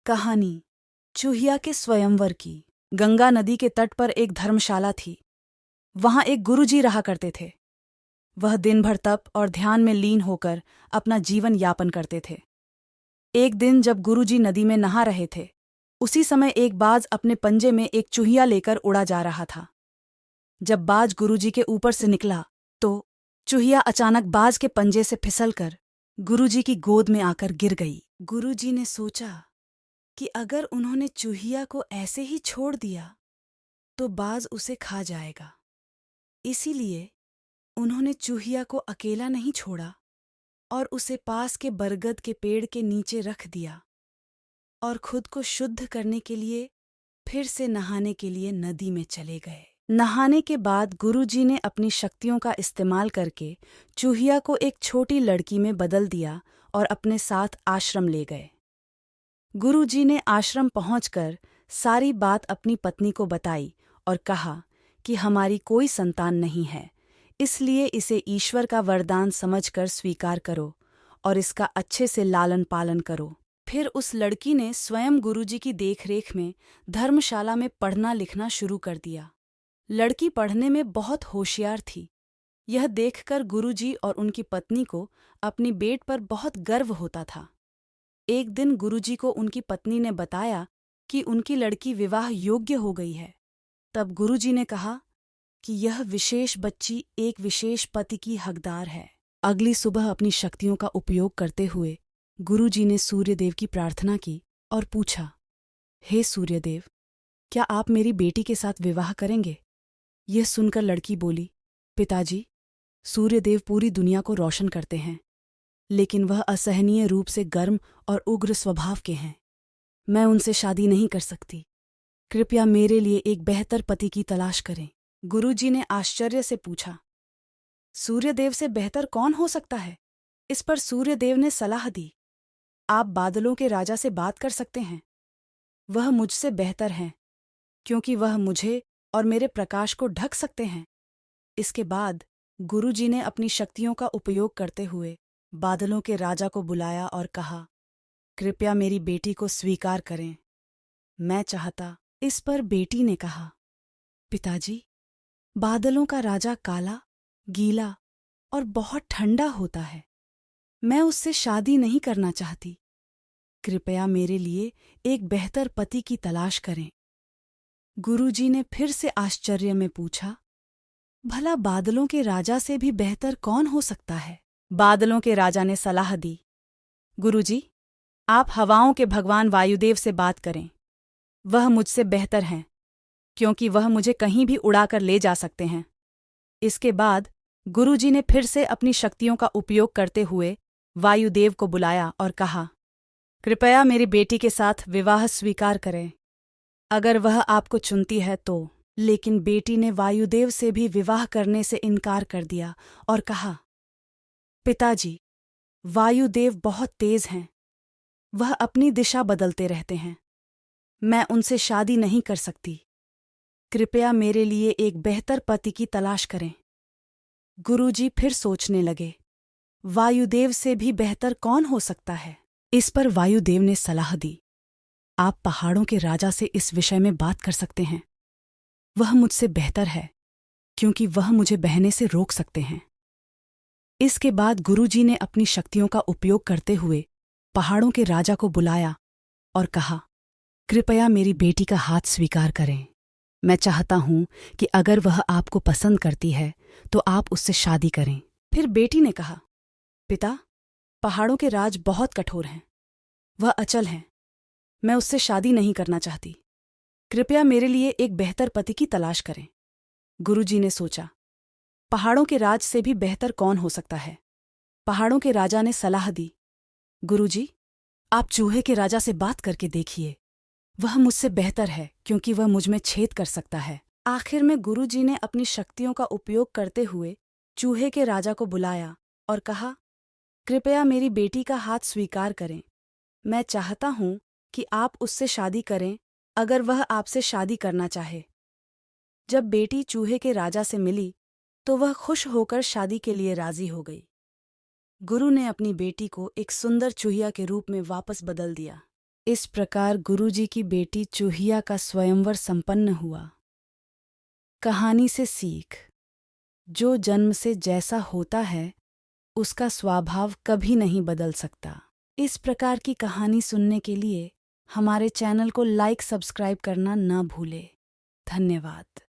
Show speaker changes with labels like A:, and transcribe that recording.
A: कहानी चूहिया के स्वयंवर की। गंगा नदी के तट पर एक धर्मशाला थी। वहां एक गुरुजी रहा करते थे। वह दिन भर तप और ध्यान में लीन होकर अपना जीवन यापन करते थे। एक दिन जब गुरुजी नदी में नहा रहे थे, उसी समय एक बाज अपने पंजे में एक चूहिया लेकर उड़ा जा रहा था। जब बाज गुरुजी के ऊपर से निकला तो चूहिया अचानक बाज के पंजे से फिसलकर गुरुजी की गोद में आकर गिर गई। गुरुजी ने सोचा कि अगर उन्होंने चूहिया को ऐसे ही छोड़ दिया तो बाज उसे खा जाएगा। इसीलिए उन्होंने चूहिया को अकेला नहीं छोड़ा और उसे पास के बरगद के पेड़ के नीचे रख दिया और खुद को शुद्ध करने के लिए फिर से नहाने के लिए नदी में चले गए। नहाने के बाद गुरुजी ने अपनी शक्तियों का इस्तेमाल करके चूहिया को एक छोटी लड़की में बदल दिया और अपने साथ आश्रम ले गए। गुरुजी ने आश्रम पहुंचकर सारी बात अपनी पत्नी को बताई और कहा कि हमारी कोई संतान नहीं है, इसलिए इसे ईश्वर का वरदान समझकर स्वीकार करो और इसका अच्छे से लालन पालन करो। फिर उस लड़की ने स्वयं गुरुजी की देखरेख में धर्मशाला में पढ़ना लिखना शुरू कर दिया। लड़की पढ़ने में बहुत होशियार थी। यह देखकर गुरुजी और उनकी पत्नी को अपनी बेट पर बहुत गर्व होता था। एक दिन गुरुजी को उनकी पत्नी ने बताया कि उनकी लड़की विवाह योग्य हो गई है। तब गुरुजी ने कहा कि यह विशेष बच्ची एक विशेष पति की हकदार है। अगली सुबह अपनी शक्तियों का उपयोग करते हुए गुरुजी ने सूर्यदेव की प्रार्थना की और पूछा, हे सूर्यदेव, क्या आप मेरी बेटी के साथ विवाह करेंगे? यह सुनकर लड़की बोली, पिताजी, सूर्यदेव पूरी दुनिया को रोशन करते हैं, लेकिन वह असहनीय रूप से गर्म और उग्र स्वभाव के हैं। मैं उनसे शादी नहीं कर सकती। कृपया मेरे लिए एक बेहतर पति की तलाश करें। गुरुजी ने आश्चर्य से पूछा, सूर्यदेव से बेहतर कौन हो सकता है? इस पर सूर्यदेव ने सलाह दी, आप बादलों के राजा से बात कर सकते हैं। वह मुझसे बेहतर हैं, क्योंकि वह मुझे और मेरे प्रकाश को ढक सकते हैं। इसके बाद गुरुजी ने अपनी शक्तियों का उपयोग करते हुए बादलों के राजा को बुलाया और कहा, कृपया मेरी बेटी को स्वीकार करें, मैं चाहता। इस पर बेटी ने कहा, पिताजी, बादलों का राजा काला, गीला और बहुत ठंडा होता है। मैं उससे शादी नहीं करना चाहती। कृपया मेरे लिए एक बेहतर पति की तलाश करें। गुरुजी ने फिर से आश्चर्य में पूछा, भला बादलों के राजा से भी बेहतर कौन हो सकता है? बादलों के राजा ने सलाह दी, गुरुजी, आप हवाओं के भगवान वायुदेव से बात करें। वह मुझसे बेहतर हैं, क्योंकि वह मुझे कहीं भी उड़ाकर ले जा सकते हैं। इसके बाद गुरुजी ने फिर से अपनी शक्तियों का उपयोग करते हुए वायुदेव को बुलाया और कहा, कृपया मेरी बेटी के साथ विवाह स्वीकार करें, अगर वह आपको चुनती है तो। लेकिन बेटी ने वायुदेव से भी विवाह करने से इनकार कर दिया और कहा, पिताजी, वायुदेव बहुत तेज हैं। वह अपनी दिशा बदलते रहते हैं। मैं उनसे शादी नहीं कर सकती। कृपया मेरे लिए एक बेहतर पति की तलाश करें। गुरुजी फिर सोचने लगे, वायुदेव से भी बेहतर कौन हो सकता है? इस पर वायुदेव ने सलाह दी, आप पहाड़ों के राजा से इस विषय में बात कर सकते हैं। वह मुझसे बेहतर है, क्योंकि वह मुझे बहने से रोक सकते हैं। इसके बाद गुरुजी ने अपनी शक्तियों का उपयोग करते हुए पहाड़ों के राजा को बुलाया और कहा, कृपया मेरी बेटी का हाथ स्वीकार करें। मैं चाहता हूं कि अगर वह आपको पसंद करती है तो आप उससे शादी करें। फिर बेटी ने कहा, पिता, पहाड़ों के राज बहुत कठोर हैं। वह अचल हैं। मैं उससे शादी नहीं करना चाहती। कृपया मेरे लिए एक बेहतर पति की तलाश करें। गुरुजी ने सोचा, पहाड़ों के राज से भी बेहतर कौन हो सकता है? पहाड़ों के राजा ने सलाह दी, गुरुजी, आप चूहे के राजा से बात करके देखिए। वह मुझसे बेहतर है, क्योंकि वह मुझ में छेद कर सकता है। आखिर में गुरुजी ने अपनी शक्तियों का उपयोग करते हुए चूहे के राजा को बुलाया और कहा, कृपया मेरी बेटी का हाथ स्वीकार करें। मैं चाहता हूं कि आप उससे शादी करें, अगर वह आपसे शादी करना चाहे। जब बेटी चूहे के राजा से मिली तो वह खुश होकर शादी के लिए राजी हो गई। गुरु ने अपनी बेटी को एक सुंदर चूहिया के रूप में वापस बदल दिया। इस प्रकार गुरुजी की बेटी चूहिया का स्वयंवर संपन्न हुआ। कहानी से सीख। जो जन्म से जैसा होता है उसका स्वभाव कभी नहीं बदल सकता। इस प्रकार की कहानी सुनने के लिए हमारे चैनल को लाइक सब्सक्राइब करना न भूले। धन्यवाद।